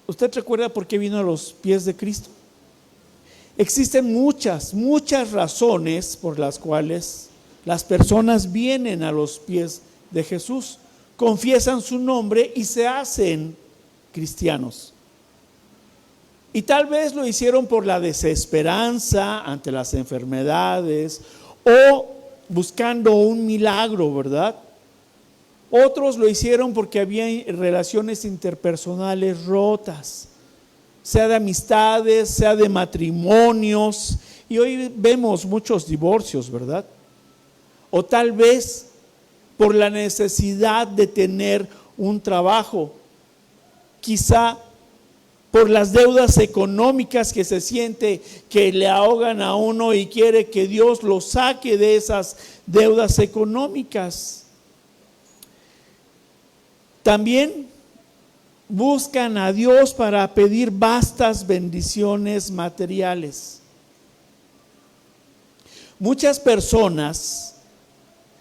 ¿Usted recuerda por qué vino a los pies de Cristo? Existen muchas razones por las cuales las personas vienen a los pies de Jesús, confiesan su nombre y se hacen cristianos. Y tal vez lo hicieron por la desesperanza ante las enfermedades o buscando un milagro, ¿verdad? Otros lo hicieron porque había relaciones interpersonales rotas, sea de amistades, sea de matrimonios, y hoy vemos muchos divorcios, ¿verdad? O tal vez por la necesidad de tener un trabajo, quizá por las deudas económicas que se siente que le ahogan a uno y quiere que Dios lo saque de esas deudas económicas. También buscan a Dios para pedir vastas bendiciones materiales. Muchas personas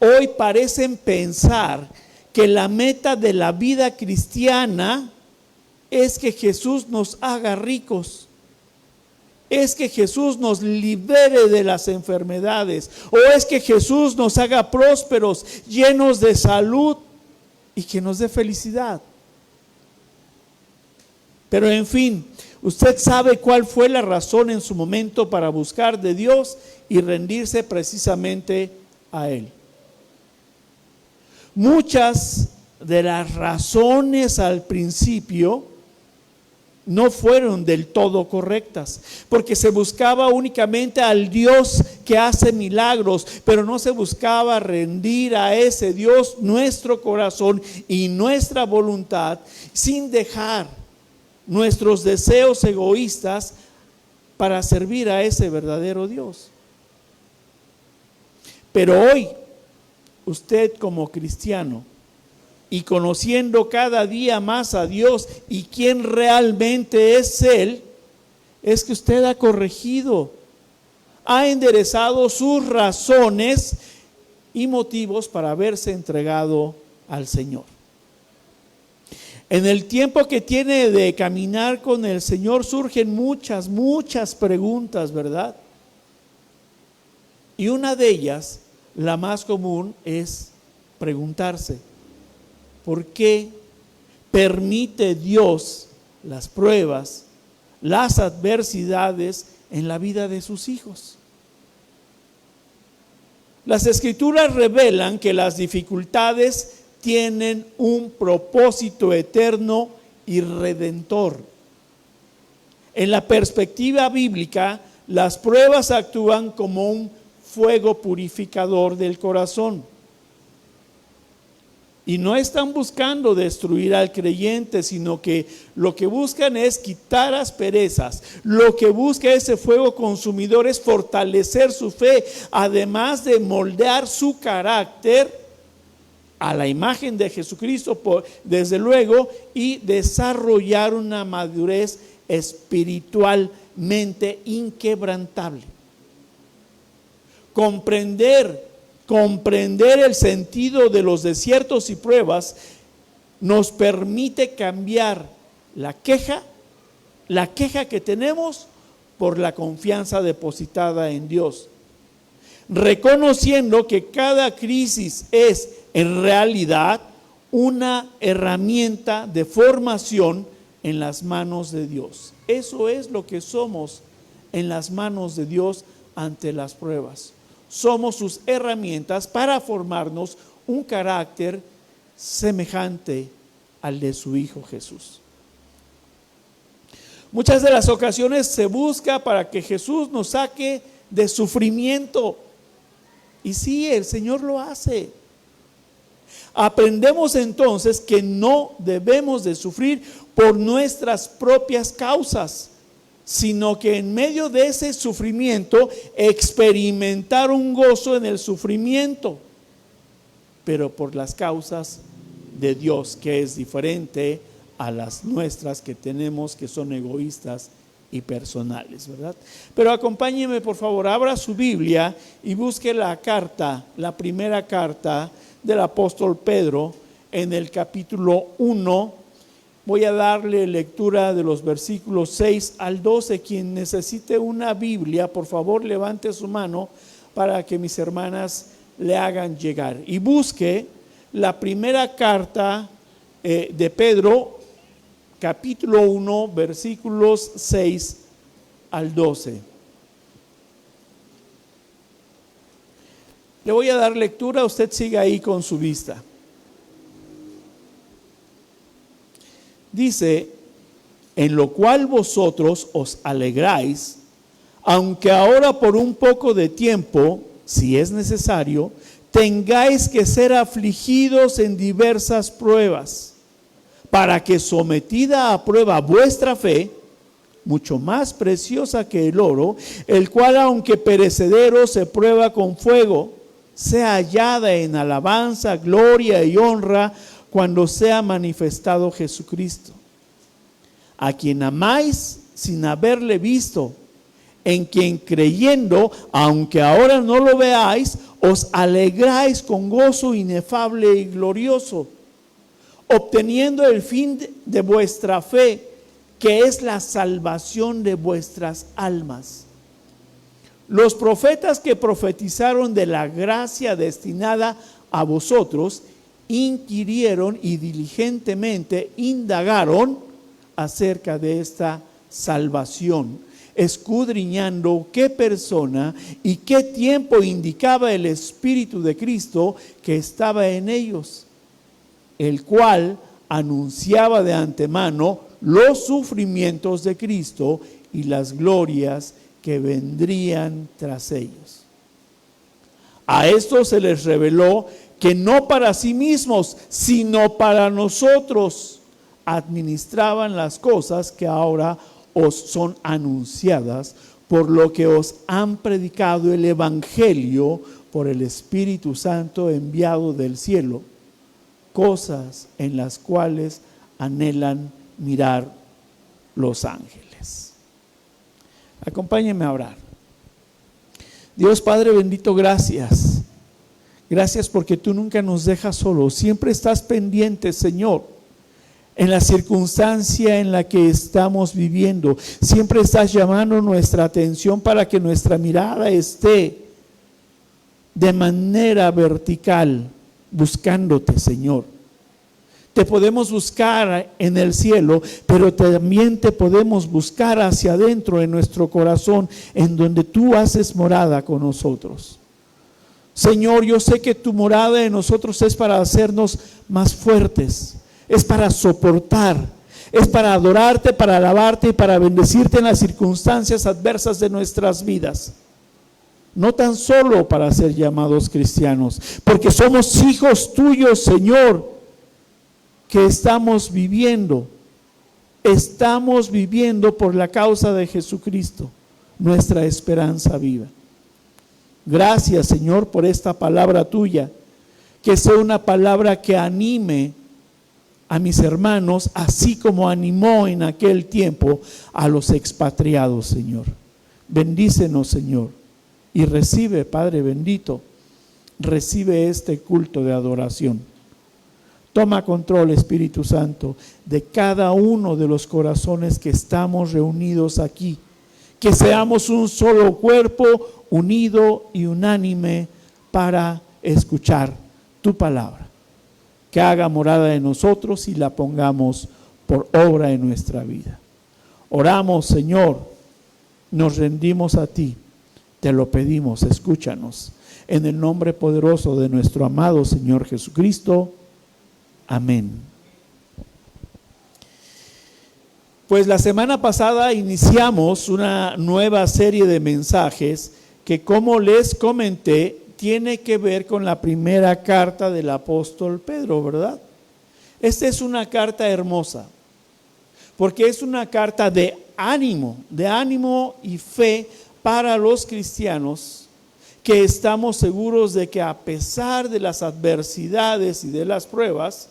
hoy parecen pensar que la meta de la vida cristiana es que Jesús nos haga ricos, es que Jesús nos libere de las enfermedades, o es que Jesús nos haga prósperos, llenos de salud y que nos dé felicidad. Pero en fin, usted sabe cuál fue la razón en su momento para buscar de Dios y rendirse precisamente a Él. Muchas de las razones al principio no fueron del todo correctas, porque se buscaba únicamente al Dios que hace milagros, pero no se buscaba rendir a ese Dios nuestro corazón y nuestra voluntad, sin dejar nuestros deseos egoístas para servir a ese verdadero Dios. Pero hoy, usted como cristiano, y conociendo cada día más a Dios y quién realmente es Él, es que usted ha corregido, ha enderezado sus razones y motivos para haberse entregado al Señor. En el tiempo que tiene de caminar con el Señor surgen muchas preguntas, ¿verdad? Y una de ellas, la más común, es preguntarse: ¿por qué permite Dios las pruebas, las adversidades en la vida de sus hijos? Las Escrituras revelan que las dificultades tienen un propósito eterno y redentor. En la perspectiva bíblica, las pruebas actúan como un fuego purificador del corazón. Y no están buscando destruir al creyente, sino que lo que buscan es quitar asperezas. Lo que busca ese fuego consumidor es fortalecer su fe, además de moldear su carácter a la imagen de Jesucristo, desde luego, y desarrollar una madurez espiritualmente inquebrantable. Comprender el sentido de los desiertos y pruebas nos permite cambiar la queja que tenemos por la confianza depositada en Dios, reconociendo que cada crisis es en realidad una herramienta de formación en las manos de Dios. Eso es lo que somos en las manos de Dios ante las pruebas. Somos sus herramientas para formarnos un carácter semejante al de su Hijo Jesús. Muchas de las ocasiones se busca para que Jesús nos saque de sufrimiento. Y sí, el Señor lo hace. Aprendemos entonces que no debemos de sufrir por nuestras propias causas, sino que en medio de ese sufrimiento experimentar un gozo en el sufrimiento, pero por las causas de Dios, que es diferente a las nuestras que tenemos, que son egoístas y personales, ¿verdad? Pero acompáñeme, por favor, abra su Biblia y busque la primera carta del apóstol Pedro, en el capítulo 1 voy a darle lectura de los versículos 6 al 12. Quien necesite una Biblia, por favor levante su mano para que mis hermanas le hagan llegar. Y busque la primera carta de Pedro, capítulo 1, versículos 6 al 12. Le voy a dar lectura, usted siga ahí con su vista. Dice: en lo cual vosotros os alegráis, aunque ahora por un poco de tiempo, si es necesario, tengáis que ser afligidos en diversas pruebas, para que sometida a prueba vuestra fe, mucho más preciosa que el oro, el cual aunque perecedero se prueba con fuego, sea hallada en alabanza, gloria y honra cuando sea manifestado Jesucristo, a quien amáis sin haberle visto, en quien creyendo, aunque ahora no lo veáis, os alegráis con gozo inefable y glorioso, obteniendo el fin de vuestra fe, que es la salvación de vuestras almas. Los profetas que profetizaron de la gracia destinada a vosotros, inquirieron y diligentemente indagaron acerca de esta salvación, escudriñando qué persona y qué tiempo indicaba el Espíritu de Cristo que estaba en ellos, el cual anunciaba de antemano los sufrimientos de Cristo y las glorias que vendrían tras ellos. A esto se les reveló que no para sí mismos, sino para nosotros administraban las cosas que ahora os son anunciadas, por lo que os han predicado el Evangelio por el Espíritu Santo enviado del cielo, cosas en las cuales anhelan mirar los ángeles. Acompáñenme a orar. Dios Padre bendito, gracias. Gracias porque tú nunca nos dejas solos, siempre estás pendiente, Señor, en la circunstancia en la que estamos viviendo. Siempre estás llamando nuestra atención para que nuestra mirada esté de manera vertical, buscándote, Señor. Te podemos buscar en el cielo, pero también te podemos buscar hacia adentro en nuestro corazón, en donde tú haces morada con nosotros. Señor, yo sé que tu morada en nosotros es para hacernos más fuertes, es para soportar, es para adorarte, para alabarte y para bendecirte en las circunstancias adversas de nuestras vidas. No tan solo para ser llamados cristianos, porque somos hijos tuyos, Señor, que estamos viviendo por la causa de Jesucristo, nuestra esperanza viva. Gracias, Señor, por esta palabra tuya, que sea una palabra que anime a mis hermanos, así como animó en aquel tiempo a los expatriados, Señor. Bendícenos, Señor, y recibe, Padre bendito, recibe este culto de adoración. Toma control, Espíritu Santo, de cada uno de los corazones que estamos reunidos aquí. Que seamos un solo cuerpo, unido y unánime para escuchar tu palabra. Que haga morada en nosotros y la pongamos por obra en nuestra vida. Oramos, Señor, nos rendimos a ti, te lo pedimos, escúchanos. En el nombre poderoso de nuestro amado Señor Jesucristo. Amén. Pues la semana pasada iniciamos una nueva serie de mensajes que, como les comenté, tiene que ver con la primera carta del apóstol Pedro, ¿verdad? Esta es una carta hermosa, porque es una carta de ánimo y fe para los cristianos, que estamos seguros de que a pesar de las adversidades y de las pruebas,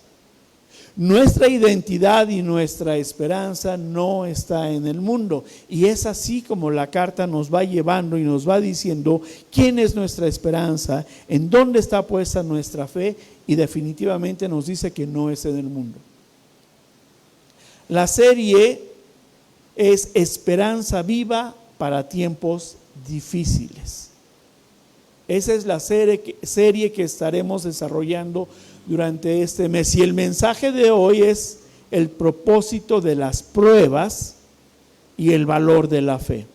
nuestra identidad y nuestra esperanza no está en el mundo. Y es así como la carta nos va llevando y nos va diciendo quién es nuestra esperanza, en dónde está puesta nuestra fe, y definitivamente nos dice que no es en el mundo. La serie es Esperanza Viva para Tiempos Difíciles. Esa es la serie que estaremos desarrollando durante este mes. Y el mensaje de hoy es el propósito de las pruebas y el valor de la fe.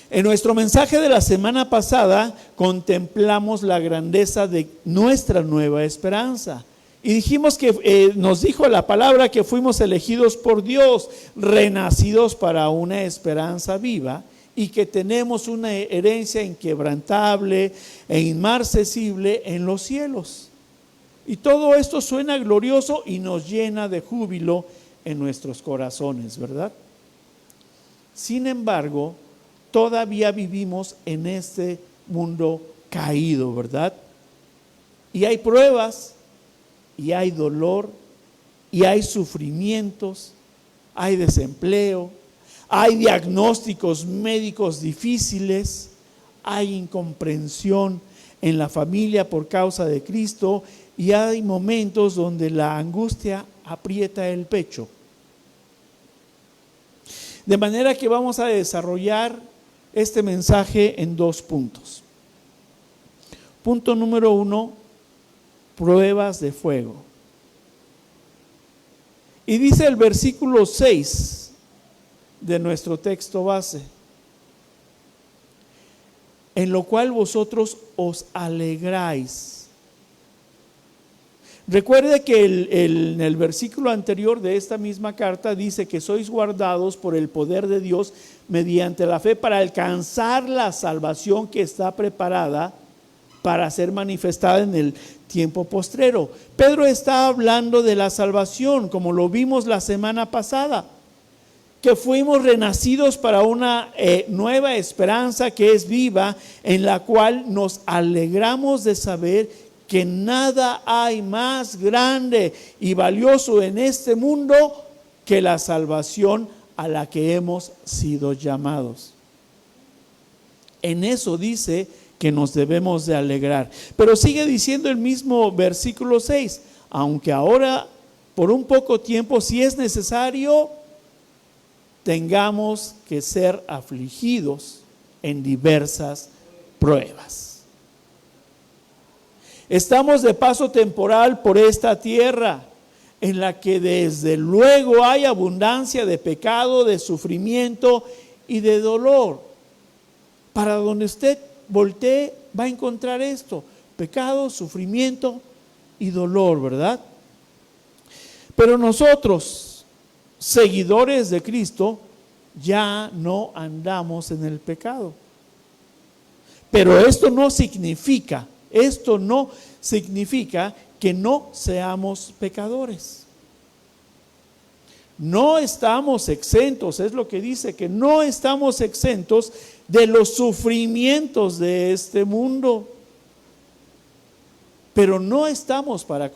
En nuestro mensaje de la semana pasada contemplamos la grandeza de nuestra nueva esperanza. Y dijimos que nos dijo la palabra que fuimos elegidos por Dios, renacidos para una esperanza viva, y que tenemos una herencia inquebrantable e inmarcesible en los cielos. Y todo esto suena glorioso y nos llena de júbilo en nuestros corazones, ¿verdad? Sin embargo, todavía vivimos en este mundo caído, ¿verdad? Y hay pruebas, y hay dolor, y hay sufrimientos, hay desempleo, hay diagnósticos médicos difíciles, hay incomprensión en la familia por causa de Cristo, y hay momentos donde la angustia aprieta el pecho. De manera que vamos a desarrollar este mensaje en 2 puntos. Punto número 1, pruebas de fuego. Y dice el versículo 6 de nuestro texto base: en lo cual vosotros os alegráis. Recuerde que en el versículo anterior de esta misma carta dice que sois guardados por el poder de Dios mediante la fe para alcanzar la salvación que está preparada para ser manifestada en el tiempo postrero. Pedro está hablando de la salvación, como lo vimos la semana pasada, que fuimos renacidos para una nueva esperanza que es viva, en la cual nos alegramos de saber que nada hay más grande y valioso en este mundo que la salvación a la que hemos sido llamados. En eso dice que nos debemos de alegrar. Pero sigue diciendo el mismo versículo 6, aunque ahora por un poco tiempo, si es necesario, tengamos que ser afligidos en diversas pruebas. Estamos de paso temporal por esta tierra, en la que desde luego hay abundancia de pecado, de sufrimiento y de dolor. Para donde usted voltee va a encontrar esto: pecado, sufrimiento y dolor, ¿verdad? Pero nosotros, seguidores de Cristo, ya no andamos en el pecado. Pero esto no significa que no seamos pecadores. No estamos exentos, es lo que dice, que no estamos exentos de los sufrimientos de este mundo. Pero no estamos para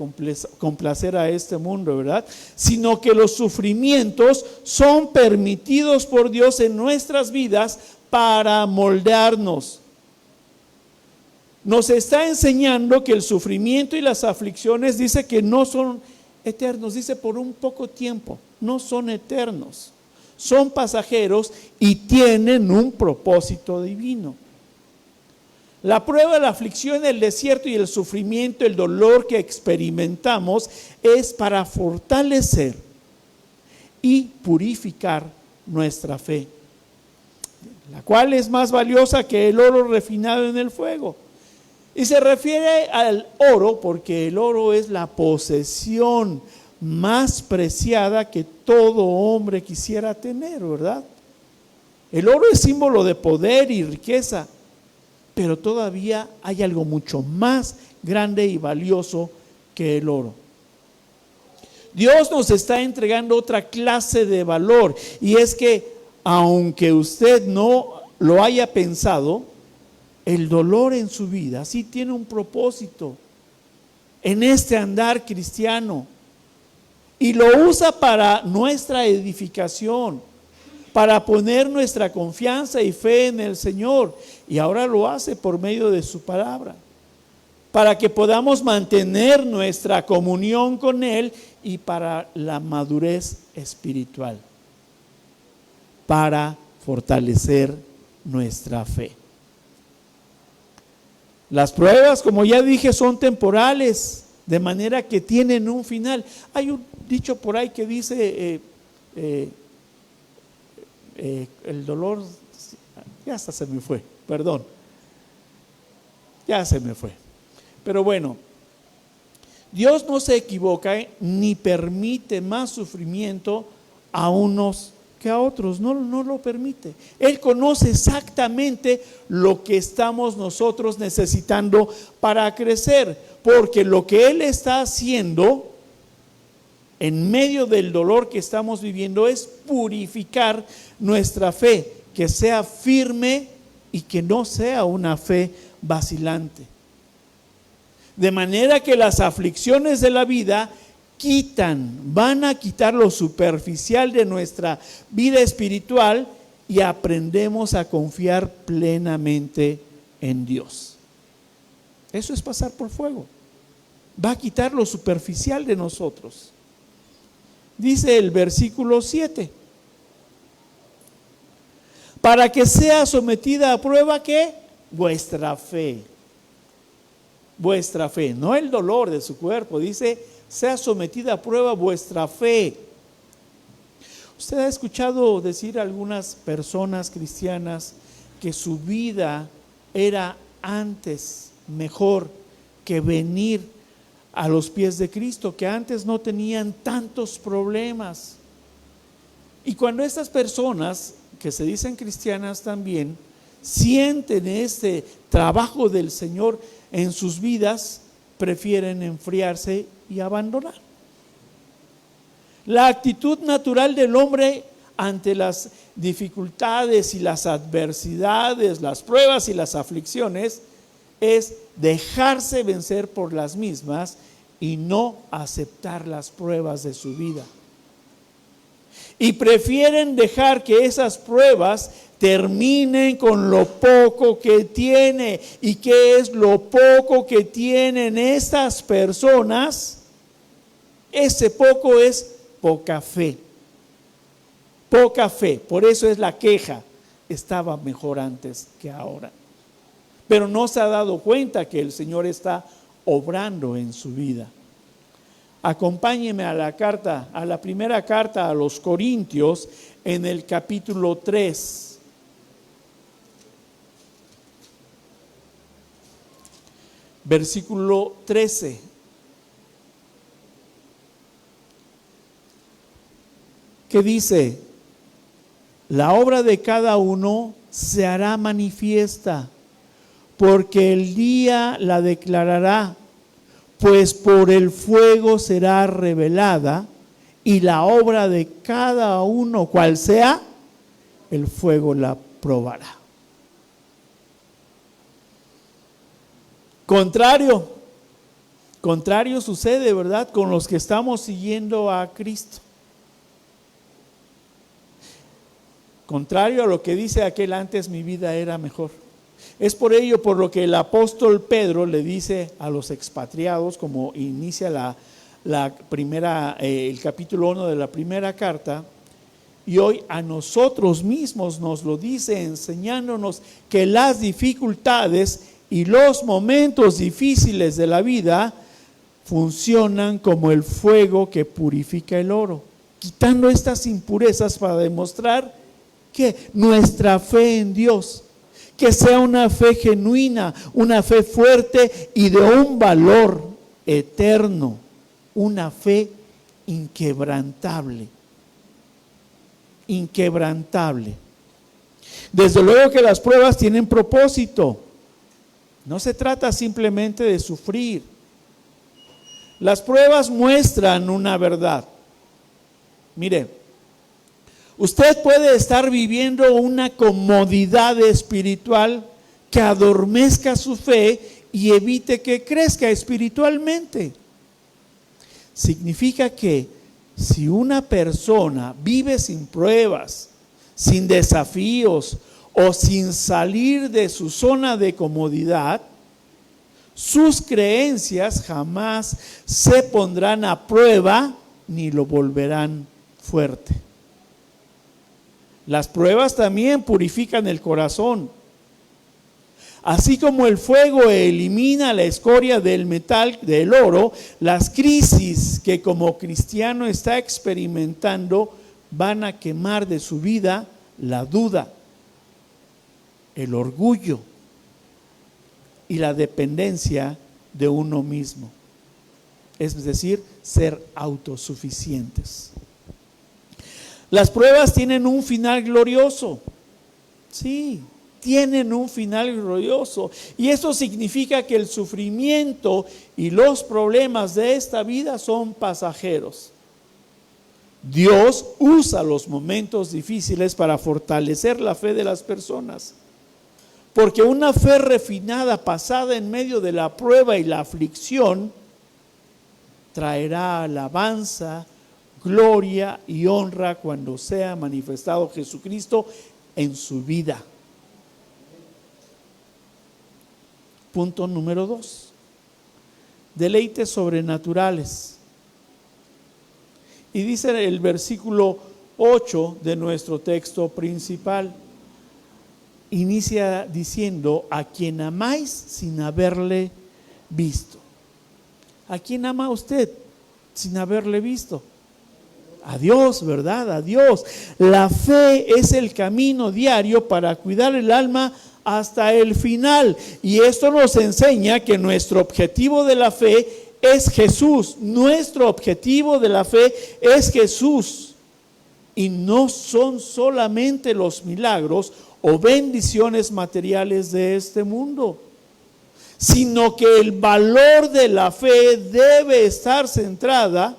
complacer a este mundo, ¿verdad? Sino que los sufrimientos son permitidos por Dios en nuestras vidas para moldearnos. Nos está enseñando que el sufrimiento y las aflicciones, dice que no son eternos, dice por un poco tiempo, no son eternos, son pasajeros y tienen un propósito divino. La prueba, la aflicción, el desierto y el sufrimiento, el dolor que experimentamos es para fortalecer y purificar nuestra fe, la cual es más valiosa que el oro refinado en el fuego. Y se refiere al oro porque el oro es la posesión más preciada que todo hombre quisiera tener, ¿verdad? El oro es símbolo de poder y riqueza, pero todavía hay algo mucho más grande y valioso que el oro. Dios nos está entregando otra clase de valor, y es que aunque usted no lo haya pensado, el dolor en su vida sí tiene un propósito en este andar cristiano, y lo usa para nuestra edificación, para poner nuestra confianza y fe en el Señor, y ahora lo hace por medio de su palabra. para que podamos mantener nuestra comunión con Él y para la madurez espiritual, para fortalecer nuestra fe. Las pruebas, como ya dije, son temporales, de manera que tienen un final. Hay un dicho por ahí que dice, el dolor, ya hasta se me fue, perdón, ya se me fue. Pero bueno, Dios no se equivoca ni permite más sufrimiento a unos que a otros, no lo permite. Él conoce exactamente lo que estamos nosotros necesitando para crecer, porque lo que Él está haciendo en medio del dolor que estamos viviendo es purificar nuestra fe, que sea firme y que no sea una fe vacilante. De manera que las aflicciones de la vida van a quitar lo superficial de nuestra vida espiritual y aprendemos a confiar plenamente en Dios. Eso es pasar por fuego. Va a quitar lo superficial de nosotros. Dice el versículo 7. Para que sea sometida a prueba, ¿qué? Vuestra fe. Vuestra fe, no el dolor de su cuerpo, dice, sea sometida a prueba vuestra fe. Usted ha escuchado decir a algunas personas cristianas que su vida era antes mejor que venir a los pies de Cristo, que antes no tenían tantos problemas. Y cuando estas personas, que se dicen cristianas también, sienten este trabajo del Señor en sus vidas, prefieren enfriarse y abandonar. La actitud natural del hombre ante las dificultades y las adversidades, las pruebas y las aflicciones, es dejarse vencer por las mismas y no aceptar las pruebas de su vida. Y prefieren dejar que esas pruebas terminen con lo poco que tiene. ¿Y qué es lo poco que tienen estas personas? Ese poco es poca fe. Poca fe. Por eso es la queja. Estaba mejor antes que ahora. Pero no se ha dado cuenta que el Señor está obrando en su vida. Acompáñeme a la primera carta a los Corintios en el capítulo 3. Versículo 13. ¿Qué dice? La obra de cada uno se hará manifiesta, porque el día la declarará, pues por el fuego será revelada, y la obra de cada uno, cual sea, el fuego la probará. Contrario sucede, ¿verdad?, con los que estamos siguiendo a Cristo. Contrario a lo que dice aquel: antes mi vida era mejor. Es por ello por lo que el apóstol Pedro le dice a los expatriados, como inicia el capítulo 1 de la primera carta, y hoy a nosotros mismos nos lo dice, enseñándonos que las dificultades y los momentos difíciles de la vida funcionan como el fuego que purifica el oro, quitando estas impurezas para demostrar que nuestra fe en Dios, que sea una fe genuina, una fe fuerte y de un valor eterno, una fe inquebrantable. Inquebrantable. Desde luego que las pruebas tienen propósito. No se trata simplemente de sufrir. Las pruebas muestran una verdad. Mire, usted puede estar viviendo una comodidad espiritual que adormezca su fe y evite que crezca espiritualmente. Significa que si una persona vive sin pruebas, sin desafíos o sin salir de su zona de comodidad, sus creencias jamás se pondrán a prueba ni lo volverán fuerte. Las pruebas también purifican el corazón. Así como el fuego elimina la escoria del metal, del oro, las crisis que como cristiano está experimentando van a quemar de su vida la duda, el orgullo y la dependencia de uno mismo. Es decir, ser autosuficientes. Las pruebas tienen un final glorioso. Sí, tienen un final glorioso. Y eso significa que el sufrimiento y los problemas de esta vida son pasajeros. Dios usa los momentos difíciles para fortalecer la fe de las personas. Porque una fe refinada, pasada en medio de la prueba y la aflicción, traerá alabanza, gloria y honra cuando sea manifestado Jesucristo en su vida. Punto número 2. Deleites sobrenaturales. Y dice el versículo 8 de nuestro texto principal. Inicia diciendo: a quien amáis sin haberle visto. ¿A quién ama usted sin haberle visto? A Dios, ¿verdad? A Dios. La fe es el camino diario para cuidar el alma hasta el final. Y esto nos enseña que nuestro objetivo de la fe es Jesús. Nuestro objetivo de la fe es Jesús. Y no son solamente los milagros o bendiciones materiales de este mundo, sino que el valor de la fe debe estar centrada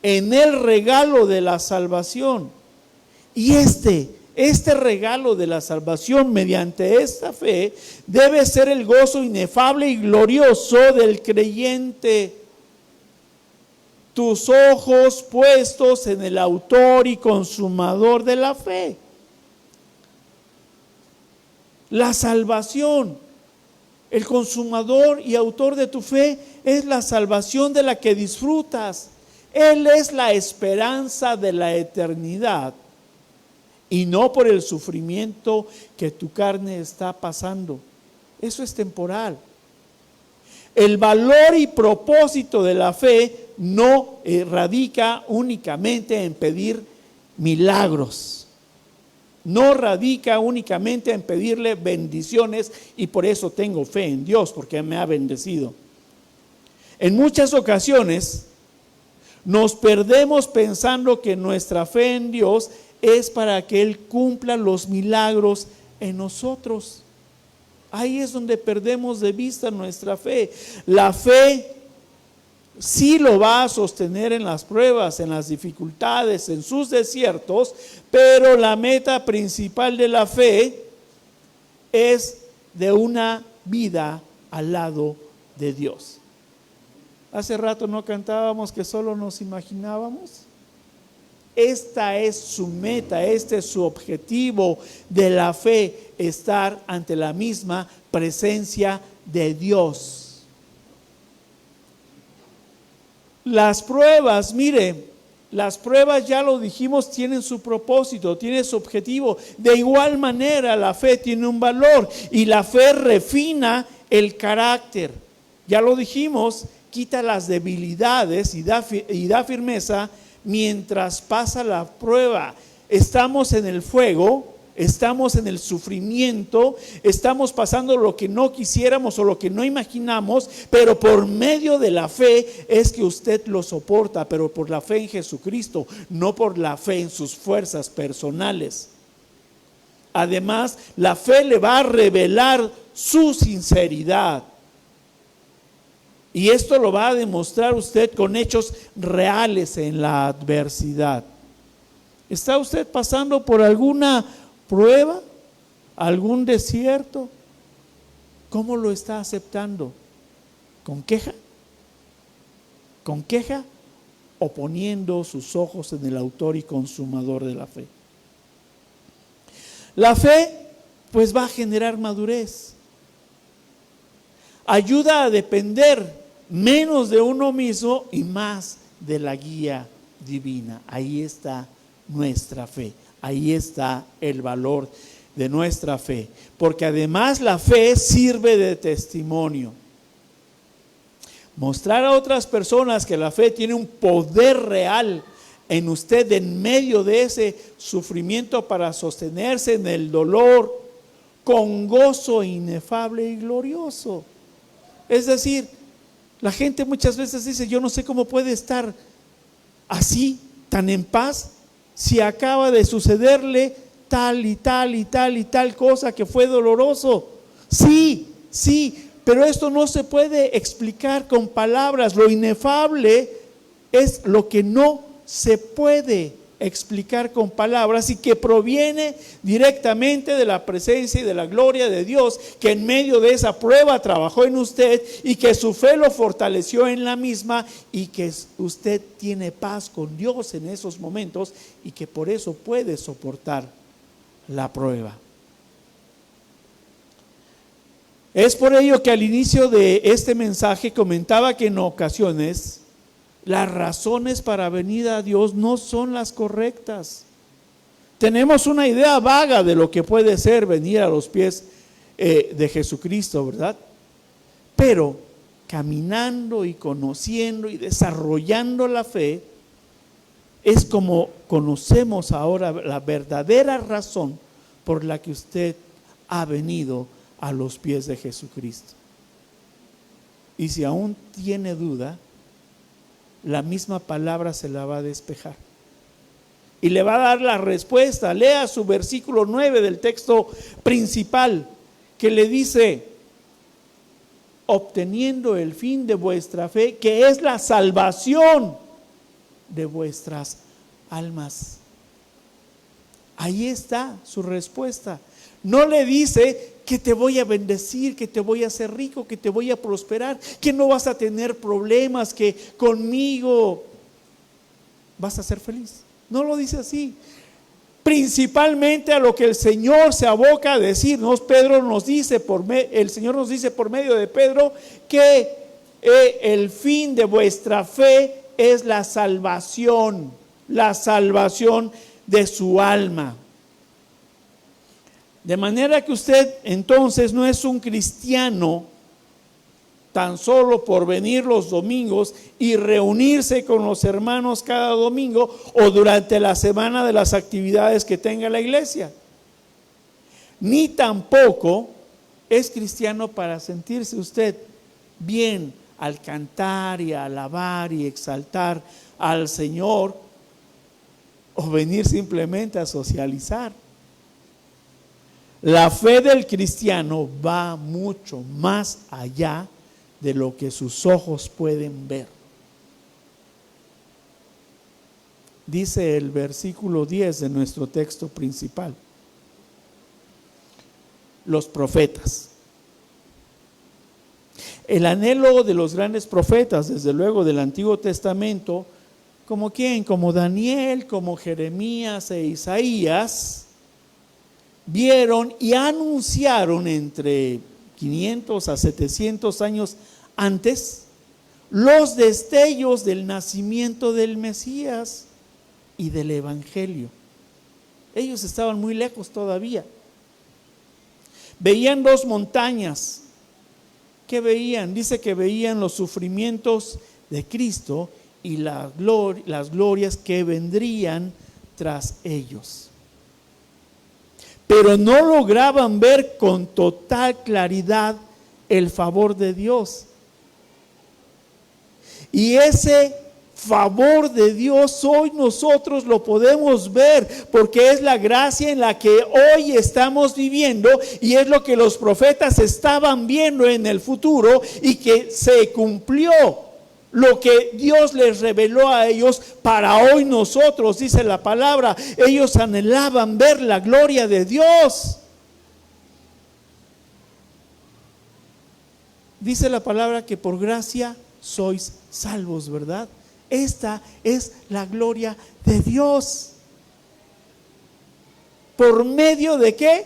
en el regalo de la salvación. Y este regalo de la salvación mediante esta fe debe ser el gozo inefable y glorioso del creyente. Tus ojos puestos en el autor y consumador de la fe. La salvación, el consumador y autor de tu fe, es la salvación de la que disfrutas. Él es la esperanza de la eternidad y no por el sufrimiento que tu carne está pasando. Eso es temporal. El valor y propósito de la fe no radica únicamente en pedir milagros. No radica únicamente en pedirle bendiciones y por eso tengo fe en Dios, porque me ha bendecido. En muchas ocasiones nos perdemos pensando que nuestra fe en Dios es para que Él cumpla los milagros en nosotros. Ahí es donde perdemos de vista nuestra fe. La fe sí lo va a sostener en las pruebas, en las dificultades, en sus desiertos, pero la meta principal de la fe es de una vida al lado de Dios. Hace rato no cantábamos que solo nos imaginábamos. Esta es su meta, este es su objetivo de la fe, estar ante la misma presencia de Dios. Las pruebas, mire, las pruebas, ya lo dijimos, tienen su propósito, tienen su objetivo. De igual manera, la fe tiene un valor y la fe refina el carácter. Ya lo dijimos, quita las debilidades y da firmeza mientras pasa la prueba. Estamos en el fuego, estamos en el sufrimiento, estamos pasando lo que no quisiéramos o lo que no imaginamos, pero por medio de la fe es que usted lo soporta, pero por la fe en Jesucristo, no por la fe en sus fuerzas personales. Además, la fe le va a revelar su sinceridad. Y esto lo va a demostrar usted con hechos reales en la adversidad. ¿Está usted pasando por alguna prueba, algún desierto? ¿Cómo lo está aceptando? ¿Con queja? ¿Con queja? ¿O poniendo sus ojos en el autor y consumador de la fe? La fe pues va a generar madurez. ayuda a depender menos de uno mismo y más de la guía divina. Ahí está nuestra fe, ahí está el valor de nuestra fe, porque además la fe sirve de testimonio. Mostrar a otras personas que la fe tiene un poder real en usted en medio de ese sufrimiento para sostenerse en el dolor con gozo inefable y glorioso. Es decir, la gente muchas veces dice: yo no sé cómo puede estar así, tan en paz, si acaba de sucederle tal y tal y tal y tal cosa que fue doloroso. Sí, pero esto no se puede explicar con palabras. Lo inefable es lo que no se puede explicar con palabras y que proviene directamente de la presencia y de la gloria de Dios, que en medio de esa prueba trabajó en usted y que su fe lo fortaleció en la misma, y que usted tiene paz con Dios en esos momentos y que por eso puede soportar la prueba. Es por ello que al inicio de este mensaje comentaba que en ocasiones las razones para venir a Dios no son las correctas. Tenemos una idea vaga de lo que puede ser venir a los pies de Jesucristo, ¿verdad? Pero caminando y conociendo y desarrollando la fe, es como conocemos ahora la verdadera razón por la que usted ha venido a los pies de Jesucristo. Y si aún tiene duda, la misma palabra se la va a despejar y le va a dar la respuesta. Lea su versículo 9 del texto principal, que le dice: obteniendo el fin de vuestra fe, que es la salvación de vuestras almas. Ahí está su respuesta. No le dice que te voy a bendecir, que te voy a hacer rico, que te voy a prosperar, que no vas a tener problemas, que conmigo vas a ser feliz. No lo dice así. Principalmente a lo que el Señor se aboca a decirnos, el Señor nos dice por medio de Pedro que el fin de vuestra fe es la salvación de su alma. De manera que usted entonces no es un cristiano tan solo por venir los domingos y reunirse con los hermanos cada domingo o durante la semana de las actividades que tenga la iglesia. Ni tampoco es cristiano para sentirse usted bien al cantar y alabar y exaltar al Señor, o venir simplemente a socializar. La fe del cristiano va mucho más allá de lo que sus ojos pueden ver. Dice el versículo 10 de nuestro texto principal: los profetas. El anhelo de los grandes profetas, desde luego del Antiguo Testamento, ¿como quién? Como Daniel, como Jeremías e Isaías, vieron y anunciaron entre 500 a 700 años antes los destellos del nacimiento del Mesías y del Evangelio. Ellos estaban muy lejos todavía. Veían dos montañas. ¿Qué veían? Dice que veían los sufrimientos de Cristo y las glorias que vendrían tras ellos. Pero no lograban ver con total claridad el favor de Dios. Y ese favor de Dios hoy nosotros lo podemos ver, porque es la gracia en la que hoy estamos viviendo, y es lo que los profetas estaban viendo en el futuro, y que se cumplió lo que Dios les reveló a ellos para hoy nosotros. Dice la palabra, ellos anhelaban ver la gloria de Dios. Dice la palabra que por gracia sois salvos, ¿verdad? Esta es la gloria de Dios. ¿Por medio de qué?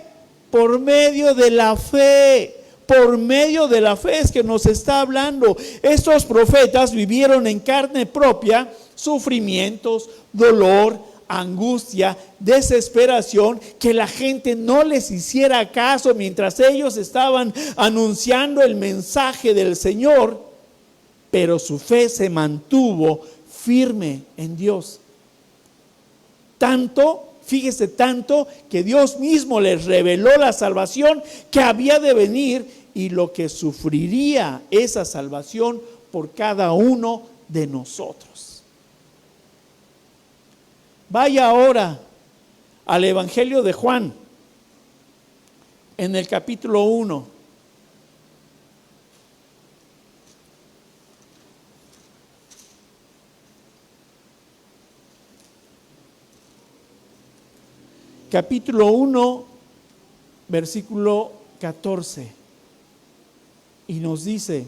Por medio de la fe. por medio de la fe es que nos está hablando. Estos profetas vivieron en carne propia sufrimientos, dolor, angustia, desesperación, que la gente no les hiciera caso mientras ellos estaban anunciando el mensaje del Señor, pero su fe se mantuvo firme en Dios. Tanto, fíjese, tanto que Dios mismo les reveló la salvación que había de venir y lo que sufriría esa salvación por cada uno de nosotros. Vaya ahora al Evangelio de Juan, en el capítulo 1. Capítulo 1, versículo 14. Y nos dice: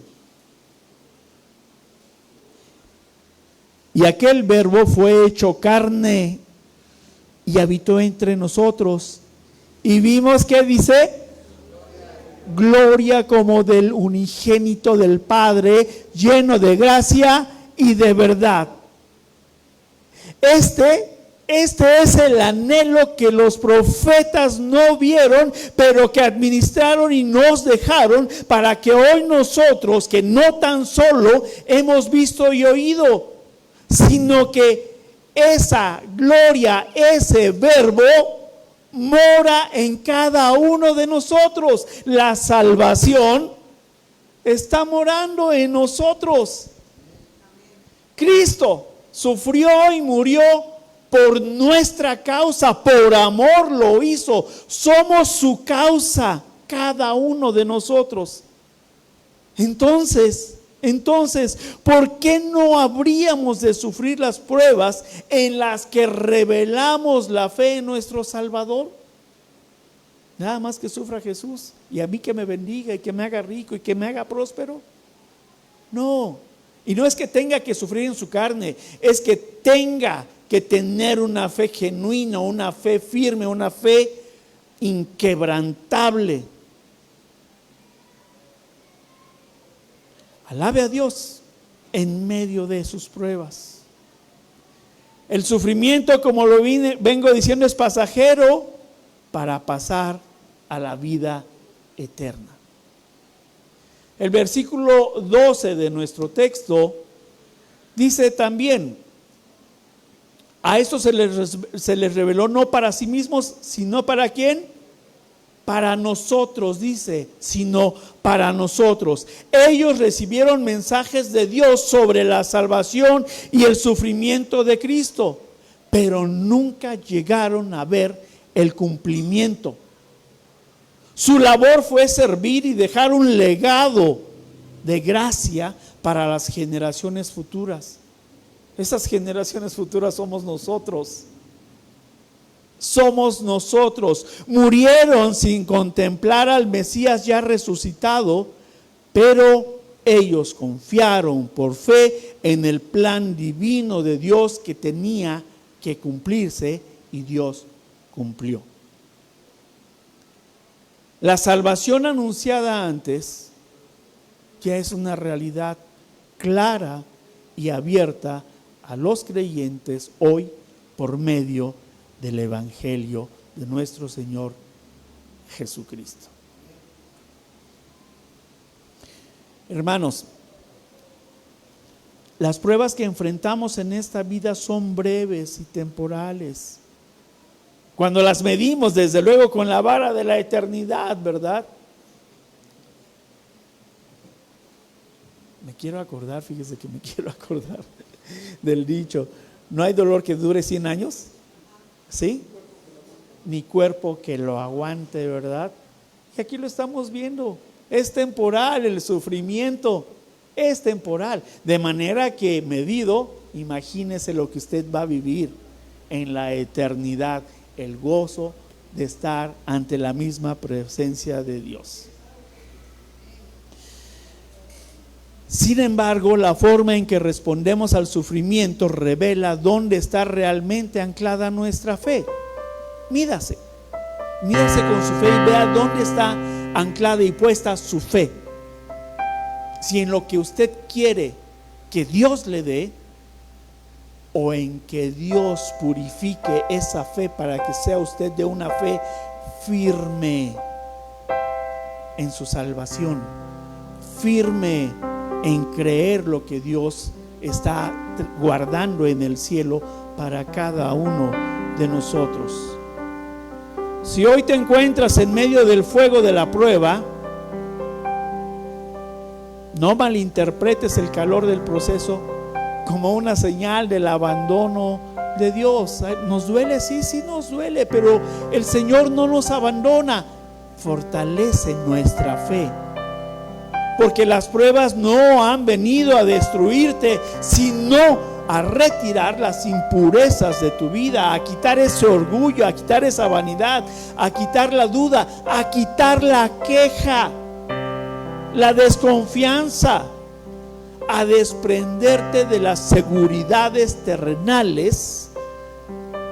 y aquel verbo fue hecho carne y habitó entre nosotros. Y vimos, ¿qué dice? Gloria como del unigénito del Padre, lleno de gracia y de verdad. Este es el anhelo que los profetas no vieron, pero que administraron y nos dejaron para que hoy nosotros, que no tan solo hemos visto y oído, sino que esa gloria, ese verbo mora en cada uno de nosotros. La salvación está morando en nosotros. Cristo sufrió y murió por nuestra causa, por amor lo hizo. Somos su causa, cada uno de nosotros. Entonces, ¿por qué no habríamos de sufrir las pruebas en las que revelamos la fe en nuestro Salvador? Nada más que sufra Jesús y a mí que me bendiga y que me haga rico y que me haga próspero. No, y no es que tenga que sufrir en su carne, es que tenga que tener una fe genuina, una fe firme, una fe inquebrantable. Alabe a Dios en medio de sus pruebas. El sufrimiento, como lo vengo diciendo, es pasajero para pasar a la vida eterna. El versículo 12 de nuestro texto dice también: a esto se les reveló no para sí mismos, sino para ¿quién? Para nosotros, dice, sino para nosotros. Ellos recibieron mensajes de Dios sobre la salvación y el sufrimiento de Cristo, pero nunca llegaron a ver el cumplimiento. Su labor fue servir y dejar un legado de gracia para las generaciones futuras. Esas generaciones futuras somos nosotros. Somos nosotros. Murieron sin contemplar al Mesías ya resucitado, pero ellos confiaron por fe en el plan divino de Dios que tenía que cumplirse, y Dios cumplió. La salvación anunciada antes ya es una realidad clara y abierta a los creyentes hoy por medio del Evangelio de nuestro Señor Jesucristo. Hermanos, las pruebas que enfrentamos en esta vida son breves y temporales. Cuando las medimos, desde luego, con la vara de la eternidad, ¿verdad? Fíjese que me quiero acordar del dicho: no hay dolor que dure 100 años, ¿sí? Ni cuerpo que lo aguante, ¿verdad? Y aquí lo estamos viendo. Es temporal el sufrimiento, es temporal. De manera que, medido, imagínese lo que usted va a vivir en la eternidad, el gozo de estar ante la misma presencia de Dios. Sin embargo, la forma en que respondemos al sufrimiento revela dónde está realmente anclada nuestra fe. Mídase con su fe y vea dónde está anclada y puesta su fe, si en lo que usted quiere que Dios le dé, o en que Dios purifique esa fe para que sea usted de una fe firme en su salvación, firme en creer lo que Dios está guardando en el cielo para cada uno de nosotros. Si hoy te encuentras en medio del fuego de la prueba, no malinterpretes el calor del proceso como una señal del abandono de Dios. ¿Nos duele? Sí, sí nos duele, pero el Señor no nos abandona. Fortalece nuestra fe, porque las pruebas no han venido a destruirte, sino a retirar las impurezas de tu vida, a quitar ese orgullo, a quitar esa vanidad, a quitar la duda, a quitar la queja, la desconfianza, a desprenderte de las seguridades terrenales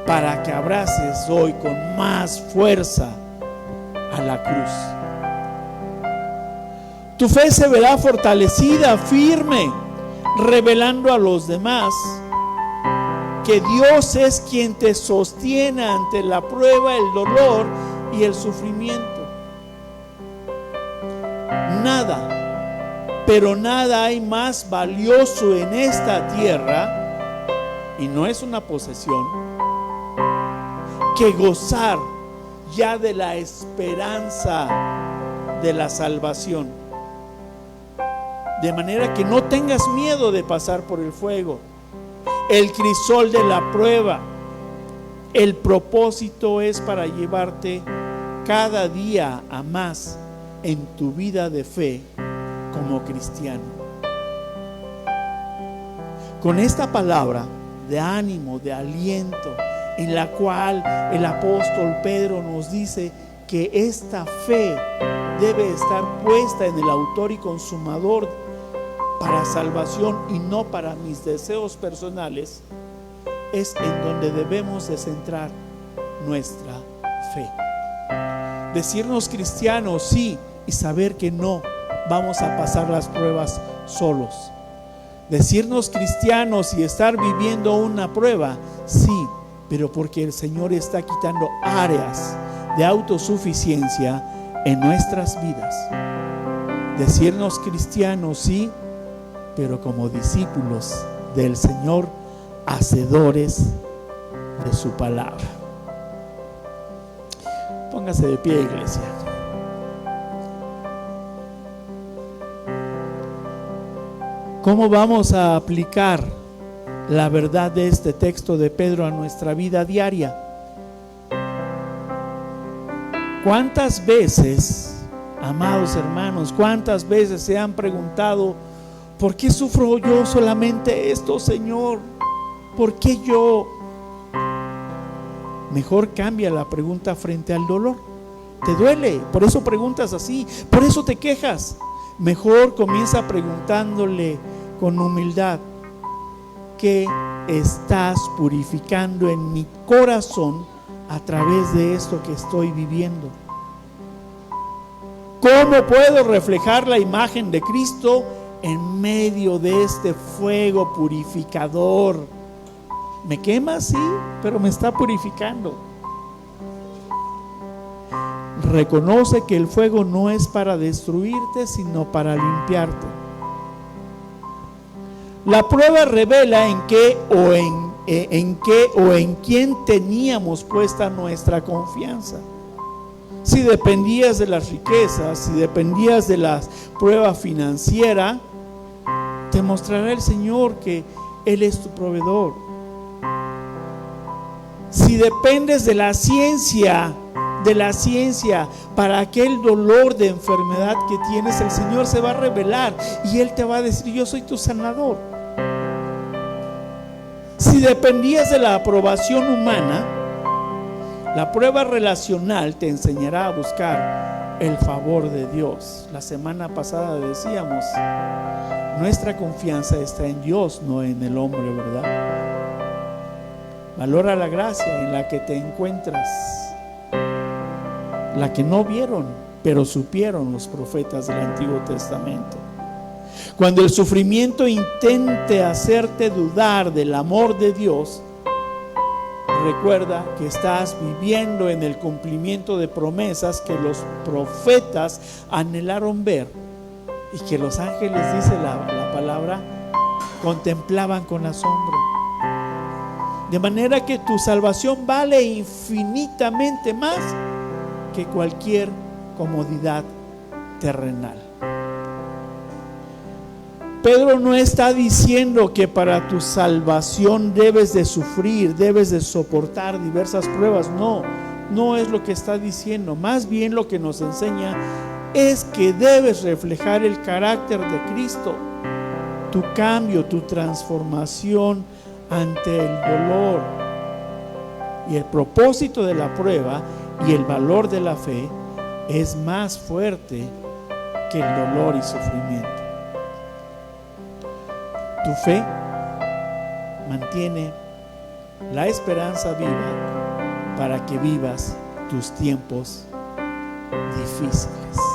para que abraces hoy con más fuerza a la cruz. Tu fe se verá fortalecida, firme, revelando a los demás que Dios es quien te sostiene ante la prueba, el dolor y el sufrimiento. Nada, pero nada hay más valioso en esta tierra, y no es una posesión, que gozar ya de la esperanza de la salvación. De manera que no tengas miedo de pasar por el fuego, el crisol de la prueba. El propósito es para llevarte cada día a más en tu vida de fe como cristiano. Con esta palabra de ánimo, de aliento, en la cual el apóstol Pedro nos dice que esta fe debe estar puesta en el autor y consumador para salvación y no para mis deseos personales, es en donde debemos de centrar nuestra fe. Decirnos cristianos, sí, y saber que no vamos a pasar las pruebas solos. Decirnos cristianos y estar viviendo una prueba, sí, pero porque el Señor está quitando áreas de autosuficiencia en nuestras vidas. Decirnos cristianos, sí, pero como discípulos del Señor, hacedores de su palabra. Póngase de pie, iglesia. ¿Cómo vamos a aplicar la verdad de este texto de Pedro a nuestra vida diaria? ¿Cuántas veces, amados hermanos, cuántas veces se han preguntado: ¿por qué sufro yo solamente esto, Señor? ¿Por qué yo? Mejor cambia la pregunta frente al dolor. ¿Te duele? Por eso preguntas así, por eso te quejas. Mejor comienza preguntándole con humildad: ¿qué estás purificando en mi corazón a través de esto que estoy viviendo? ¿Cómo puedo reflejar la imagen de Cristo en medio de este fuego purificador? Me quema, sí, pero me está purificando. Reconoce que el fuego no es para destruirte, sino para limpiarte. La prueba revela en qué o en quién teníamos puesta nuestra confianza. Si dependías de las riquezas, si dependías de la prueba financiera, te mostrará el Señor que Él es tu proveedor. Si dependes de la ciencia para aquel dolor de enfermedad que tienes, el Señor se va a revelar y Él te va a decir: yo soy tu sanador. Si dependías de la aprobación humana, la prueba relacional te enseñará a buscar el favor de Dios. La semana pasada decíamos: nuestra confianza está en Dios, no en el hombre, ¿verdad? Valora la gracia en la que te encuentras, la que no vieron, pero supieron los profetas del Antiguo Testamento. Cuando el sufrimiento intente hacerte dudar del amor de Dios, recuerda que estás viviendo en el cumplimiento de promesas que los profetas anhelaron ver y que los ángeles, dice la palabra, contemplaban con asombro. De manera que tu salvación vale infinitamente más que cualquier comodidad terrenal. Pedro no está diciendo que para tu salvación debes de sufrir, debes de soportar diversas pruebas. No es lo que está diciendo. Más bien lo que nos enseña es que debes reflejar el carácter de Cristo, tu cambio, tu transformación ante el dolor. Y el propósito de la prueba y el valor de la fe es más fuerte que el dolor y sufrimiento. Tu fe mantiene la esperanza viva para que vivas tus tiempos difíciles.